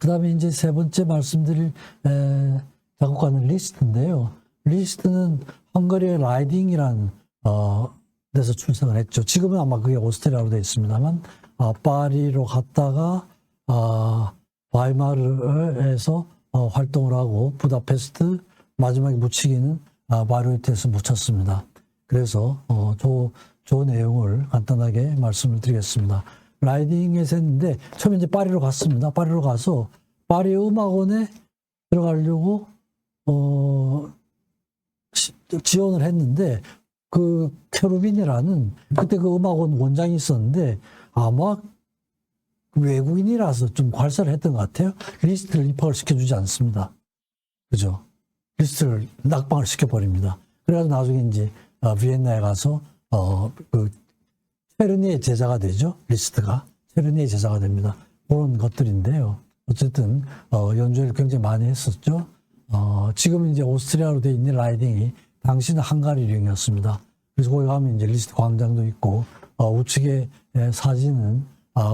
그 다음에 이제 세 번째 말씀드릴 작곡가는 리스트인데요. 리스트는 헝가리의 라이딩이라는 데서 출생을 했죠. 지금은 아마 그게 오스트리아로 되어 있습니다만 파리로 갔다가 바이마르에서 활동을 하고 부다페스트 마지막에 묻히기는 바이로이트에서 묻혔습니다. 그래서 저 내용을 간단하게 말씀을 드리겠습니다. 라이딩에서 했는데 처음에 이제 파리로 갔습니다. 파리로 가서 파리 음악원에 들어가려고 지원을 했는데 그 캐로빈이라는 그때 그 음악원 원장이 있었는데 아마 외국인이라서 좀 괄사를 했던 것 같아요. 리스트를 입학을 시켜주지 않습니다. 그죠? 리스트를 낙방을 시켜버립니다. 그래가지고 나중에 이제 비엔나에 가서 그 체르니의 제자가 되죠. 리스트가 체르니의 제자가 됩니다. 그런 것들인데요. 어쨌든 연주를 굉장히 많이 했었죠. 지금은 이제 오스트리아로 되어 있는 라이딩이 당시는 헝가리령이었습니다. 그래서 거기 가면 이제 리스트 광장도 있고 우측에 사진은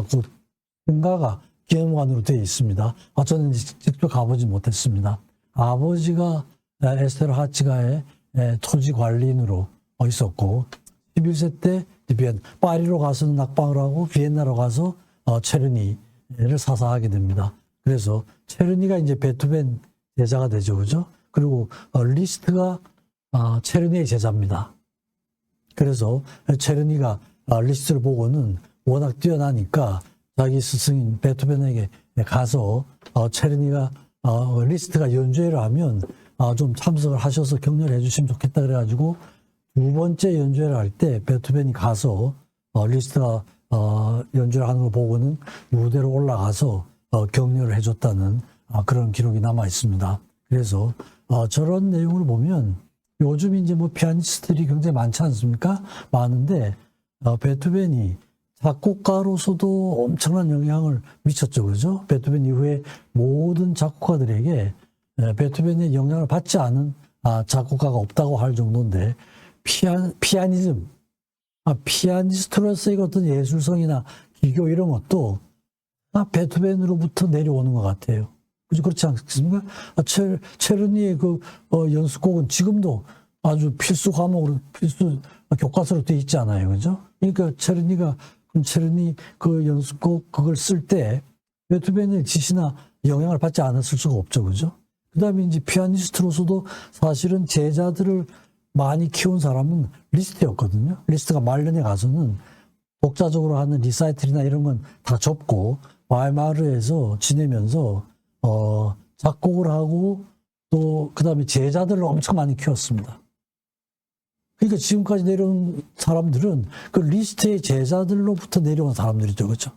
그 승가가 기념관으로 되어 있습니다. 저는 직접 가보지 못했습니다. 아버지가 에스테르 하치가의 토지 관리인으로 있었고 11세 때 파리로 가서는 낙방을 하고 비엔나로 가서 체르니를 사사하게 됩니다. 그래서 체르니가 이제 베토벤 제자가 되죠, 그죠? 그리고 리스트가 체르니의 제자입니다. 그래서 체르니가 리스트를 보고는 워낙 뛰어나니까 자기 스승인 베토벤에게 가서 체르니가 리스트가 연주회를 하면 좀 참석을 하셔서 격려를 해주시면 좋겠다 그래가지고 두 번째 연주회를 할 때 베토벤이 가서 리스트가 연주를 하는 걸 보고는 무대로 올라가서 격려를 해줬다는 그런 기록이 남아 있습니다. 그래서 저런 내용을 보면 요즘 이제 뭐 피아니스트들이 굉장히 많지 않습니까? 많은데 베토벤이 작곡가로서도 엄청난 영향을 미쳤죠, 그죠? 베토벤 이후에 모든 작곡가들에게 베토벤의 영향을 받지 않은 작곡가가 없다고 할 정도인데 피아니즘, 피아니스트로서의 어떤 예술성이나 기교 이런 것도 베토벤으로부터 내려오는 것 같아요. 그렇지 않습니까? 체르니의 그 연습곡은 지금도 아주 필수 과목으로, 필수 교과서로 되어 있지 않아요, 그죠? 그러니까 체르니 그 연습곡 그걸 쓸 때 베토벤의 지시나 영향을 받지 않았을 수가 없죠, 그죠? 그 다음에 이제 피아니스트로서도 사실은 제자들을 많이 키운 사람은 리스트였거든요. 리스트가 말년에 가서는 독자적으로 하는 리사이틀이나 이런 건 다 접고 바이마르에서 지내면서 작곡을 하고 또 그다음에 제자들을 엄청 많이 키웠습니다. 그러니까 지금까지 내려온 사람들은 그 리스트의 제자들로부터 내려온 사람들이죠, 그렇죠?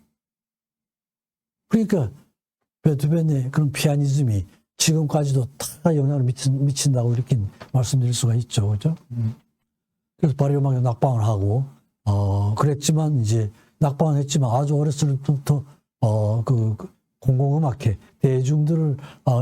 그러니까 베토벤의 그런 피아니즘이 지금까지도 다 영향을 미친다고 이렇게 말씀드릴 수가 있죠, 그렇죠? 그래서 파리 음악에 낙방을 하고 그랬지만 이제 낙방을 했지만 아주 어렸을 때부터 그 공공음악회 대중들을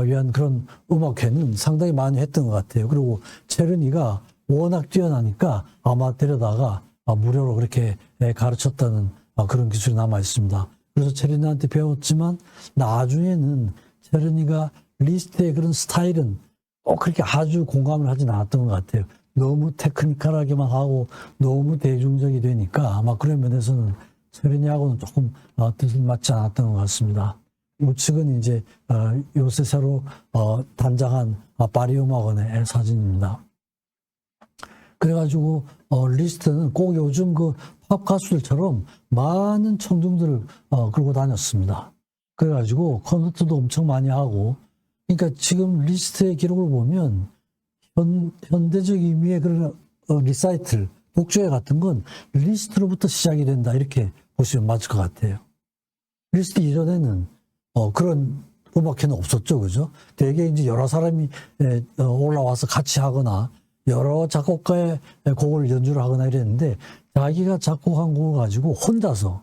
위한 그런 음악회는 상당히 많이 했던 것 같아요. 그리고 체르니가 워낙 뛰어나니까 아마 데려다가 무료로 그렇게 가르쳤다는 그런 기술이 남아 있습니다. 그래서 체르니한테 배웠지만 나중에는 체르니가 리스트의 그런 스타일은 꼭 그렇게 아주 공감을 하진 않았던 것 같아요. 너무 테크니컬하게만 하고 너무 대중적이 되니까 아마 그런 면에서는 체르니하고는 조금 뜻이 맞지 않았던 것 같습니다. 우측은 이제 요새 새로 단장한 파리 음악원의 사진입니다. 그래가지고 리스트는 꼭 요즘 그 팝 가수들처럼 많은 청중들을 끌고 다녔습니다. 그래가지고 콘서트도 엄청 많이 하고, 그러니까 지금 리스트의 기록을 보면 현대적 의미의 그런 리사이틀, 독주회 같은 건 리스트로부터 시작이 된다 이렇게 보시면 맞을 것 같아요. 리스트 이전에는 그런 음악회는 없었죠, 그죠? 되게 이제 여러 사람이 올라와서 같이 하거나 여러 작곡가의 곡을 연주를 하거나 이랬는데 자기가 작곡한 곡을 가지고 혼자서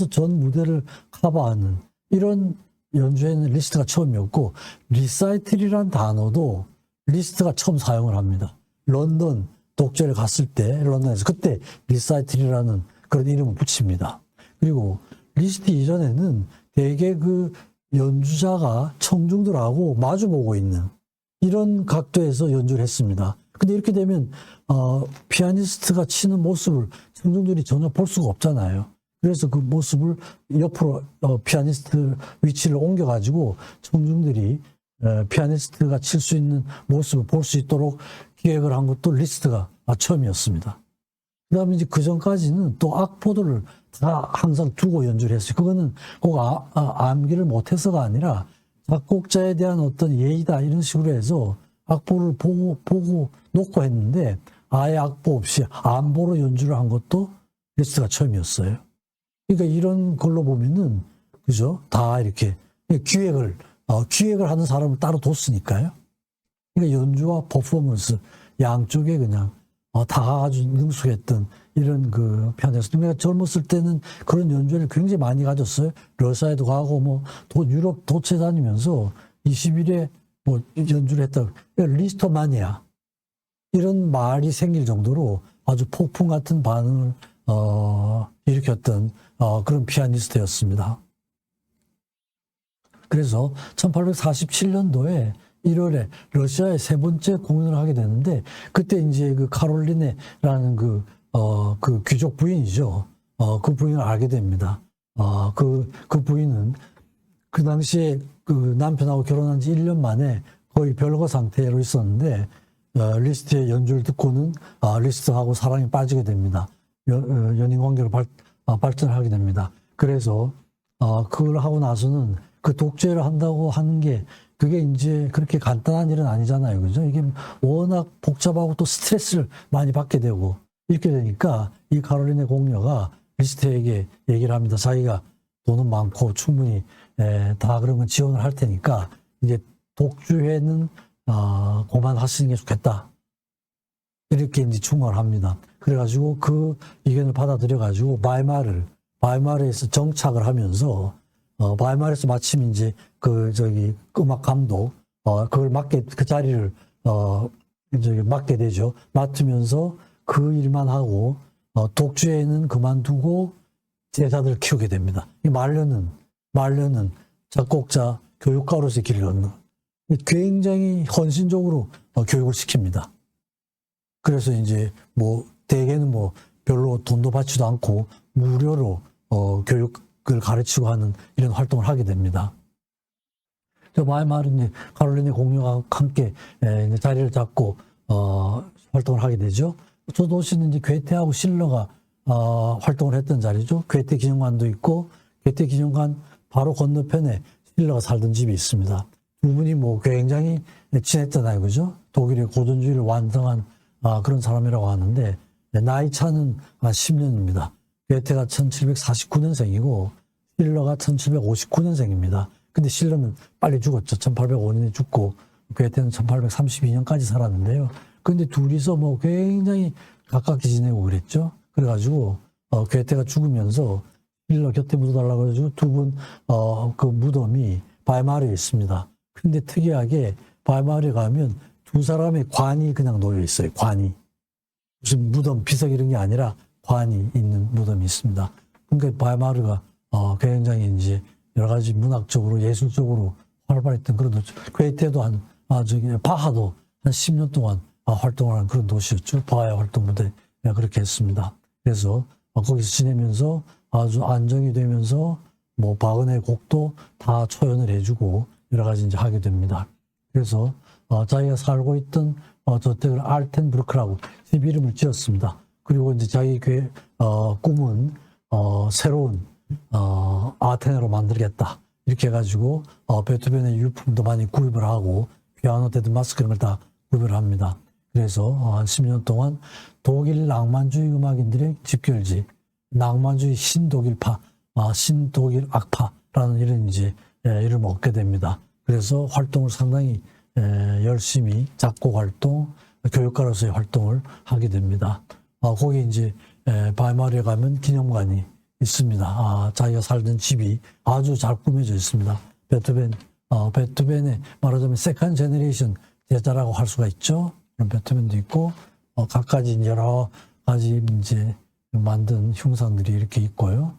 전 무대를 커버하는 이런 연주에는 리스트가 처음이었고 리사이틀이란 단어도 리스트가 처음 사용을 합니다. 런던 독재를 갔을 때 런던에서 그때 리사이틀이라는 그런 이름을 붙입니다. 그리고 리스트 이전에는 되게 그 연주자가 청중들하고 마주보고 있는 이런 각도에서 연주를 했습니다. 근데 이렇게 되면 피아니스트가 치는 모습을 청중들이 전혀 볼 수가 없잖아요. 그래서 그 모습을 옆으로 피아니스트 위치를 옮겨가지고 청중들이 피아니스트가 칠 수 있는 모습을 볼 수 있도록 기획을 한 것도 리스트가 처음이었습니다. 그 다음에 이제 그 전까지는 또 악보들을 다 항상 두고 연주를 했어요. 그거는 꼭 암기를 못해서가 아니라 작곡자에 대한 어떤 예의다 이런 식으로 해서 악보를 보고 놓고 했는데 아예 악보 없이 암보로 연주를 한 것도 리스트가 처음이었어요. 그러니까 이런 걸로 보면은 그죠? 다 이렇게 기획을 하는 사람을 따로 뒀으니까요. 그러니까 연주와 퍼포먼스 양쪽에 그냥 다 아주 능숙했던 이런 그 피아니스트. 내가 젊었을 때는 그런 연주를 굉장히 많이 가졌어요. 러시아에도 가고 뭐 유럽 도체 다니면서 20일에 뭐 연주를 했다. 그러니까 리스토마니아 이런 말이 생길 정도로 아주 폭풍 같은 반응을 일으켰던 그런 피아니스트였습니다. 그래서 1847년도에 1월에 러시아에 세 번째 공연을 하게 되는데 그때 이제 그 카롤리네라는 그 귀족 부인이죠. 그 부인을 알게 됩니다. 그 부인은 그 당시에 그 남편하고 결혼한 지 1년 만에 거의 별거 상태로 있었는데 리스트의 연주를 듣고는 리스트하고 사랑에 빠지게 됩니다. 연인 관계로 발전을 하게 됩니다. 그래서 그걸 하고 나서는 그 독재를 한다고 하는 게 그게 이제 그렇게 간단한 일은 아니잖아요. 그죠? 이게 워낙 복잡하고 또 스트레스를 많이 받게 되고 이렇게 되니까 이 카롤린의 공녀가 리스트에게 얘기를 합니다. 자기가 돈은 많고 충분히 다 그런 건 지원을 할 테니까 이제 독주회는 그만하시는 게 좋겠다. 이렇게 이제 충고를 합니다. 그래가지고 그 의견을 받아들여가지고 바이마르에서 정착을 하면서 바이마르에서 마침 이제 음악 감독 그걸 그 자리를 맡게 되죠. 맡으면서 그 일만 하고 독주회는 그만두고 제자들을 키우게 됩니다. 이 말년은 작곡자 교육가로서의 길을 걷는 굉장히 헌신적으로 교육을 시킵니다. 그래서 이제 뭐 대개는 뭐 별로 돈도 받지도 않고 무료로 교육을 가르치고 하는 이런 활동을 하게 됩니다. 바이마르는 카롤린의 공녀와 함께 자리를 잡고 활동을 하게 되죠. 저 도시는 이제 괴테하고 실러가 활동을 했던 자리죠. 괴테 기념관도 있고 괴테 기념관 바로 건너편에 실러가 살던 집이 있습니다. 두 분이 뭐 굉장히 친했잖아요, 그죠? 독일의 고전주의를 완성한 그런 사람이라고 하는데 나이 차는 한 10년입니다. 괴테가 1749년생이고 실러가 1759년생입니다. 근데 실러는 빨리 죽었죠. 1805년에 죽고 괴테는 1832년까지 살았는데요. 근데 둘이서 뭐 굉장히 가깝게 지내고 그랬죠. 그래가지고 괴테가 죽으면서 실러 곁에 묻어달라고 해가지고 두 분 그 무덤이 바이마르에 있습니다. 근데 특이하게 바이마르에 가면 두 사람의 관이 그냥 놓여 있어요. 관이. 무슨 무덤, 비석 이런 게 아니라 관이 있는 무덤이 있습니다. 그러니까 바이마르가 굉장히 이제 여러 가지 문학적으로 예술적으로 활발했던 그런 도시. 괴테도 바하도 한 10년 동안 활동을 한 그런 도시였죠. 바하의 활동 무대 그렇게 했습니다. 그래서 거기서 지내면서 아주 안정이 되면서 뭐 바그너의 곡도 다 초연을 해주고 여러 가지 이제 하게 됩니다. 그래서 자기가 살고 있던 저택을 알텐브루크라고 집 이름을 지었습니다. 그리고 이제 자기 꿈은 새로운 아테네로 만들겠다. 이렇게 해가지고 베토벤의 유품도 많이 구입을 하고 피아노 테드 마스크 이런 걸 다 구입을 합니다. 그래서 한 10년 동안 독일 낭만주의 음악인들의 집결지, 낭만주의 신독일파, 신독일 악파라는 이런 이제 이름을 얻게 됩니다. 그래서 활동을 상당히 열심히 작곡 활동, 교육가로서의 활동을 하게 됩니다. 거기 이제 바이마르에 가면 기념관이 있습니다. 자기가 살던 집이 아주 잘 꾸며져 있습니다. 베토벤의 말하자면 세컨 제너레이션 제자라고 할 수가 있죠. 그런 베토벤도 있고 갖가지 여러 가지 이제 만든 흉상들이 이렇게 있고요.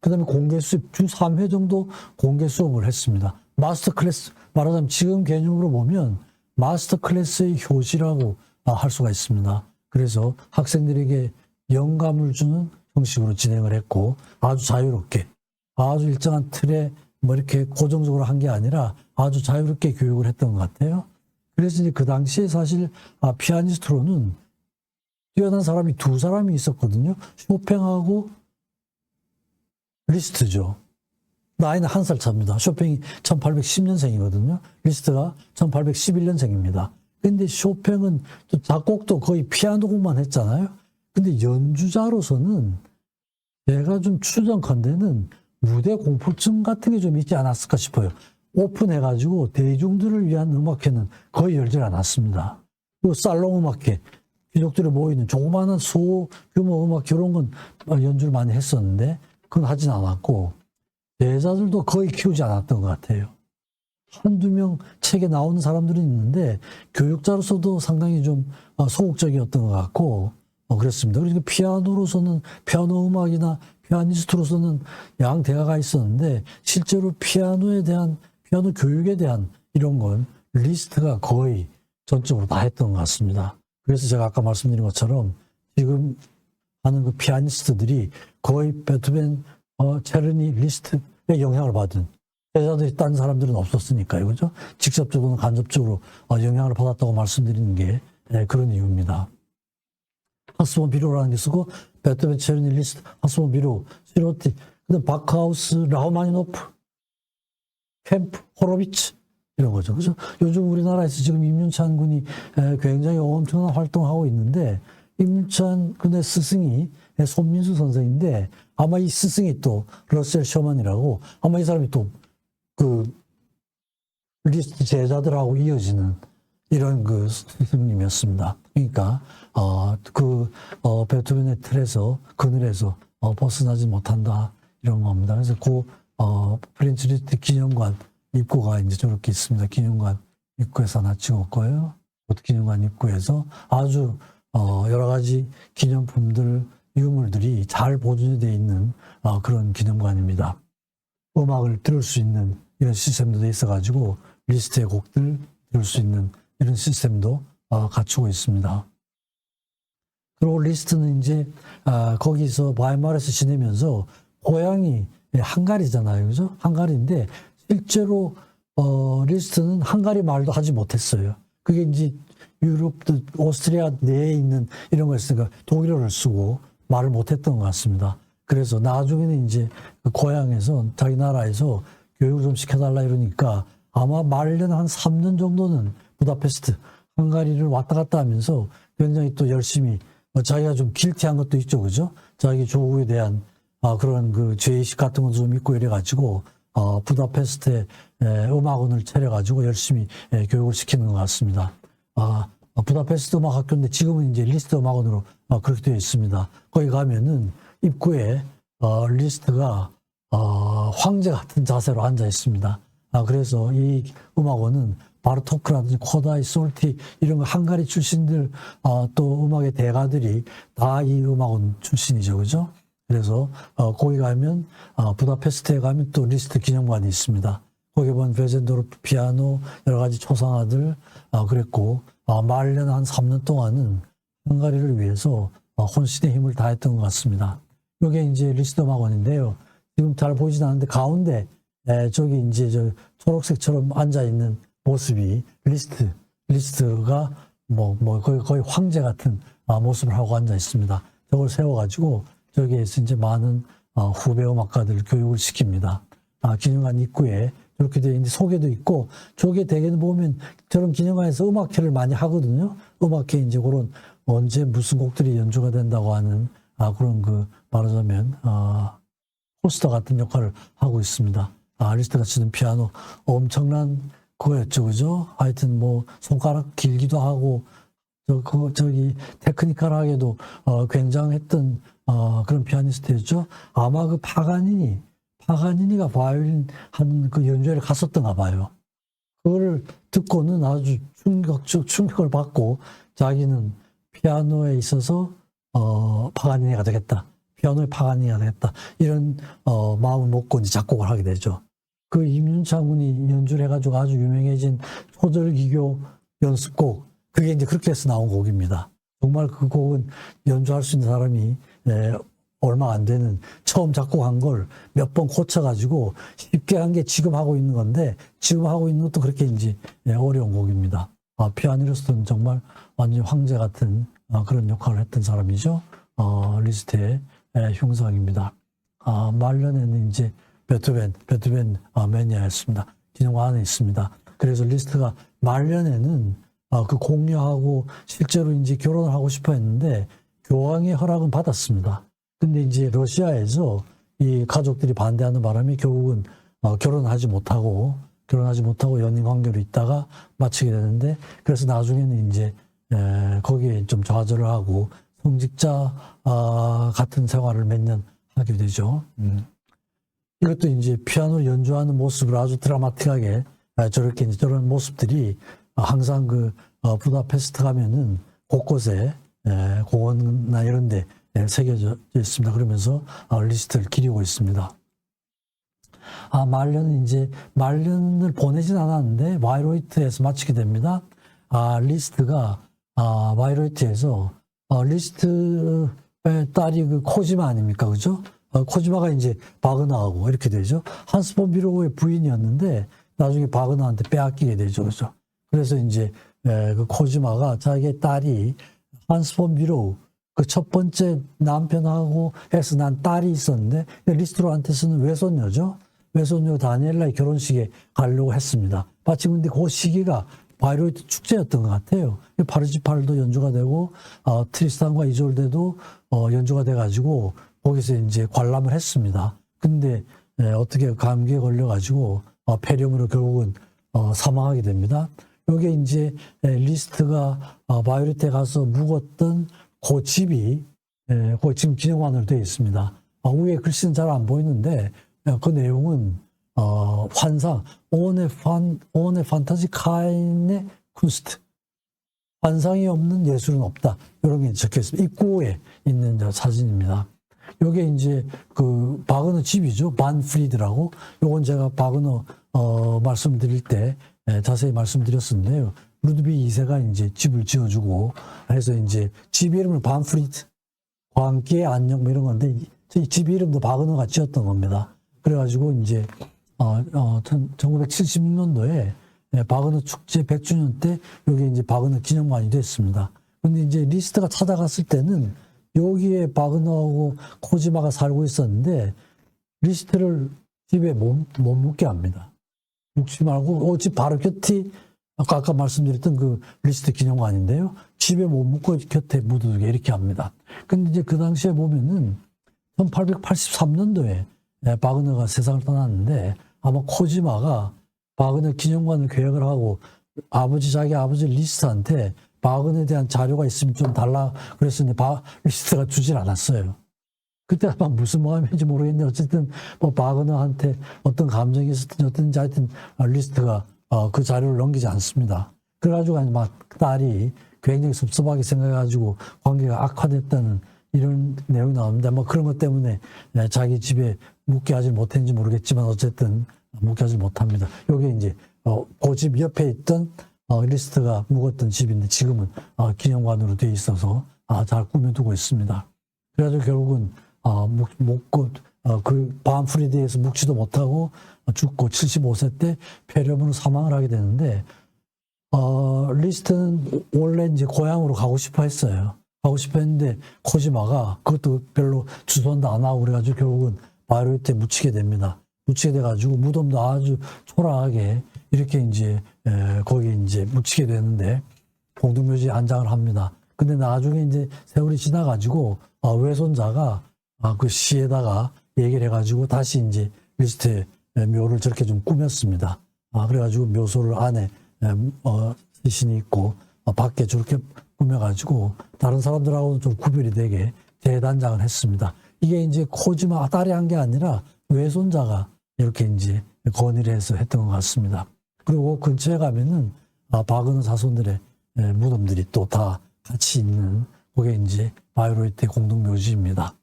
그 다음에 공개 수업, 주 3회 정도 공개 수업을 했습니다. 마스터 클래스, 말하자면 지금 개념으로 보면 마스터 클래스의 효시라고 할 수가 있습니다. 그래서 학생들에게 영감을 주는 형식으로 진행을 했고, 아주 자유롭게, 아주 일정한 틀에 뭐 이렇게 고정적으로 한 게 아니라 아주 자유롭게 교육을 했던 것 같아요. 그래서 이제 그 당시에 사실 피아니스트로는 뛰어난 사람이 두 사람이 있었거든요. 쇼팽하고 리스트죠. 나이는 한 살 차입니다. 쇼팽이 1810년생이거든요. 리스트가 1811년생입니다. 근데 쇼팽은 또 작곡도 거의 피아노곡만 했잖아요. 근데 연주자로서는 제가 좀 추정컨대는 무대 공포증 같은 게 좀 있지 않았을까 싶어요. 오픈해가지고 대중들을 위한 음악회는 거의 열질 않았습니다. 그리고 살롱 음악회, 귀족들이 모이는 조그마한 소규모 음악회 이런 건 연주를 많이 했었는데 그건 하진 않았고, 제자들도 거의 키우지 않았던 것 같아요. 한두 명 책에 나오는 사람들은 있는데 교육자로서도 상당히 좀 소극적이었던 것 같고 그랬습니다. 그리고 피아노로서는, 피아노 음악이나 피아니스트로서는 양대가가 있었는데 실제로 피아노에 대한, 피아노 교육에 대한 이런 건 리스트가 거의 전적으로 다 했던 것 같습니다. 그래서 제가 아까 말씀드린 것처럼 지금 하는 그 피아니스트들이 거의 베토벤, 체르니, 리스트의 영향을 받은, 제자들이 딴 사람들은 없었으니까요. 그죠? 직접적으로는 간접적으로 영향을 받았다고 말씀드리는 게 그런 이유입니다. 하스본 비로라는 게 쓰고, 베토벤, 체르니, 리스트, 하스본 비로, 시로티, 그다음 바크하우스, 라흐마니노프, 캠프, 호로비츠 이런 거죠. 그죠? 요즘 우리나라에서 지금 임윤찬 군이 굉장히 엄청난 활동을 하고 있는데, 임윤찬 군의 스승이 손민수 선생인데, 아마 이 스승이 또 러셀 셔먼이라고, 아마 이 사람이 또 그 리스트 제자들하고 이어지는 이런 그 스승님이었습니다. 그러니까 베토벤의 틀에서, 그늘에서 벗어나지 못한다 이런 겁니다. 그래서 프렌치 리스트 기념관 입구가 이제 저렇게 있습니다. 기념관 입구에서 하나 찍었고요. 기념관 입구에서 아주 여러 가지 기념품들, 유물들이 잘 보존되어 있는 그런 기념관입니다. 음악을 들을 수 있는 이런 시스템도 돼 있어가지고 리스트의 곡들 들을 수 있는 이런 시스템도 갖추고 있습니다. 그리고 리스트는 이제 거기서 바이마르에서 지내면서 고향이 헝가리잖아요, 그죠? 헝가리인데 실제로 리스트는 헝가리 말도 하지 못했어요. 그게 이제 유럽, 오스트리아 내에 있는 이런 거 있으니까 독일어를 쓰고 말을 못했던 것 같습니다. 그래서 나중에는 이제 고향에서, 자기 나라에서 교육을 좀 시켜달라 이러니까 아마 말년 한 3년 정도는 부다페스트, 헝가리를 왔다 갔다 하면서 굉장히 또 열심히, 자기가 좀 길티한 것도 있죠, 그죠? 자기 조국에 대한 그런 그 죄의식 같은 것도 좀 있고 이래가지고 부다페스트에 음악원을 차려가지고 열심히 교육을 시키는 것 같습니다. 부다페스트 음악학교인데 지금은 이제 리스트 음악원으로 그렇게 되어 있습니다. 거기 가면은 입구에 리스트가 황제 같은 자세로 앉아 있습니다. 그래서 이 음악원은 바르토크라든지 코다이, 솔티 이런 거 헝가리 출신들, 또 음악의 대가들이 다 이 음악원 출신이죠, 그죠? 그래서 거기 가면 부다페스트에 가면 또 리스트 기념관이 있습니다. 거기 보면 베젠도르프 피아노, 여러 가지 초상화들 그랬고, 말년 한 3년 동안은 헝가리를 위해서 혼신의 힘을 다했던 것 같습니다. 이게 이제 리스트 음악원인데요. 지금 잘 보이진 않는데 가운데 저기 이제 저 초록색처럼 앉아 있는 모습이 리스트가 거의 황제 같은 모습을 하고 앉아 있습니다. 저걸 세워가지고 저기에서 이제 많은 후배 음악가들 교육을 시킵니다. 기념관 입구에 이렇게 되어 있는데 소개도 있고, 저게 대개는 보면 저런 기념관에서 음악회를 많이 하거든요. 음악회 이제 그런 언제 무슨 곡들이 연주가 된다고 하는 그런 그 말하자면 포스터 같은 역할을 하고 있습니다. 리스트가 치는 피아노 엄청난 그거였죠, 그죠? 하여튼 뭐 손가락 길기도 하고 저기 테크니컬하게도 굉장했던 그런 피아니스트였죠. 아마 그 파가니니가 바이올린 하는 그 연주회를 갔었던가 봐요. 그거를 듣고는 아주 충격을 받고 자기는 피아노에 있어서 파가니니가 되겠다. 피아노에 파간이가 되겠다. 이런, 마음을 먹고 이제 작곡을 하게 되죠. 그 임윤창군이 연주를 해가지고 아주 유명해진 초절기교 연습곡, 그게 이제 그렇게 해서 나온 곡입니다. 정말 그 곡은 연주할 수 있는 사람이, 얼마 안 되는 처음 작곡한 걸 몇 번 고쳐가지고 쉽게 한 게 지금 하고 있는 건데, 지금 하고 있는 것도 그렇게 이제 어려운 곡입니다. 피아니스트는 정말 완전 황제 같은 그런 역할을 했던 사람이죠. 리스트의 흉상입니다. 말년에는 이제 베토벤 매니아였습니다. 기념관 안에 있습니다. 그래서 리스트가 말년에는 그 공유하고 실제로 이제 결혼을 하고 싶어 했는데 교황의 허락은 받았습니다. 근데 이제 러시아에서 이 가족들이 반대하는 바람에 결국은 결혼하지 못하고 연인 관계로 있다가 마치게 되는데, 그래서 나중에는 이제 거기에 좀 좌절을 하고 성직자 같은 생활을 몇 년 하게 되죠. 이것도 이제 피아노 연주하는 모습을 아주 드라마틱하게 저렇게 이제 저런 모습들이 항상 그 부다페스트 가면은 곳곳에 공원이나 이런 데 새겨져 있습니다. 그러면서 리스트를 기리고 있습니다. 말년은 이제 말년을 보내진 않았는데 바이로이트에서 마치게 됩니다. 리스트가 바이로이트에서 리스트의 딸이 그 코지마 아닙니까, 그죠? 코지마가 이제 바그너하고 이렇게 되죠. 한스 폰 비로우의 부인이었는데 나중에 바그너한테 빼앗기게 되죠, 그죠? 그래서 이제 그 코지마가 자기의 딸이 한스 폰 비로우 그 첫 번째 남편하고 해서 난 딸이 있었는데 리스트로한테서는 외손녀죠. 외손녀 다니엘라의 결혼식에 가려고 했습니다. 마침 근데 그 시기가 바이로이트 축제였던 것 같아요. 파르지팔도 연주가 되고 트리스탄과 이졸데도 연주가 돼가지고 거기서 이제 관람을 했습니다. 근데 어떻게 감기에 걸려가지고 폐렴으로 결국은 사망하게 됩니다. 요게 이제 리스트가 바이오리트에 가서 묵었던 그 집이 그 지금 기념관으로 되어 있습니다. 위에 글씨는 잘 안 보이는데 그 내용은 환상 ohne Fantasie keine Kunst, 환상이 없는 예술은 없다, 이런 게 적혀 있습니다. 입구에 있는 사진입니다. 요게 이제 그 바그너 집이죠. 반프리드라고. 요건 제가 바그너 말씀을 드릴 때 자세히 말씀드렸었는데요. 루드비 2세가 이제 집을 지어주고 해서 이제 집 이름을 반프리드, 광기의 안녕 뭐 이런 건데 집 이름도 바그너가 지었던 겁니다. 그래가지고 이제 1976년도에 바그너 축제 100주년 때 여기 이제 바그너 기념관이 됐습니다. 근데 이제 리스트가 찾아갔을 때는 여기에 바그너하고 코지마가 살고 있었는데 리스트를 집에 못 묵게 합니다. 묵지 말고 집 바로 곁이 아까 말씀드렸던 그 리스트 기념관인데요. 집에 못 묵고 곁에 묻어두게 이렇게 합니다. 근데 이제 그 당시에 보면은 1883년도에 바그너가 세상을 떠났는데 아마 코지마가 바그너 기념관을 계획을 하고 자기 아버지 리스트한테 바그너에 대한 자료가 있으면 좀 달라 그랬었는데 리스트가 주질 않았어요. 그때 아마 무슨 마음인지 모르겠는데 어쨌든 뭐 바그너한테 어떤 감정이 있었든지 어떤지 하여튼 리스트가 그 자료를 넘기지 않습니다. 그래가지고 막 딸이 굉장히 섭섭하게 생각해가지고 관계가 악화됐다는 이런 내용이 나옵니다. 뭐 그런 것 때문에 자기 집에 묵게 하지 못했는지 모르겠지만 어쨌든 묵게 하지 못합니다. 요게 이제 그 집 옆에 있던 리스트가 묵었던 집인데 지금은 기념관으로 되어 있어서 잘 꾸며두고 있습니다. 그래가지고 결국은 묵고 그 반프리드에서 묵지도 못하고 죽고 75세 때 폐렴으로 사망을 하게 되는데 리스트는 원래 이제 고향으로 가고 싶어 했어요. 가고 싶어 했는데 코지마가 그것도 별로 주선도 안 하고 그래가지고 결국은 바이로이트에 묻히게 됩니다. 묻히게 돼가지고 무덤도 아주 초라하게 이렇게 이제 거기 이제 묻히게 되는데 공동묘지에 안장을 합니다. 근데 나중에 이제 세월이 지나가지고 외손자가 그 시에다가 얘기를 해가지고 다시 이제 리스트의 묘를 저렇게 좀 꾸몄습니다. 그래가지고 묘소를 안에 시신이 있고 밖에 저렇게 꾸며가지고 다른 사람들하고는 좀 구별이 되게 재단장을 했습니다. 이게 이제 코지마 딸이 한 게 아니라 외손자가 이렇게 이제 건의를 해서 했던 것 같습니다. 그리고 근처에 가면은 바그너 자손들의 무덤들이 또 다 같이 있는 그게 이제 바이로이트의 공동묘지입니다.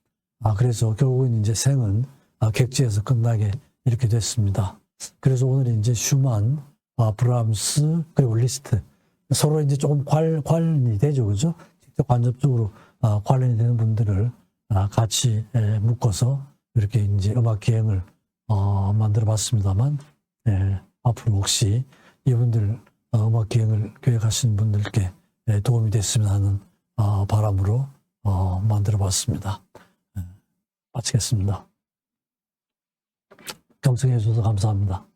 그래서 결국은 이제 생은 객지에서 끝나게 이렇게 됐습니다. 그래서 오늘 이제 슈만, 브람스, 그리고 리스트. 서로 이제 조금 관련이 되죠. 그죠? 직접 간접적으로 관련이 되는 분들을 같이 묶어서 이렇게 이제 음악 기행을 만들어 봤습니다만, 앞으로 혹시 이분들 음악 기행을 계획하시는 분들께 도움이 됐으면 하는 바람으로 만들어 봤습니다. 마치겠습니다. 경청해 주셔서 감사합니다.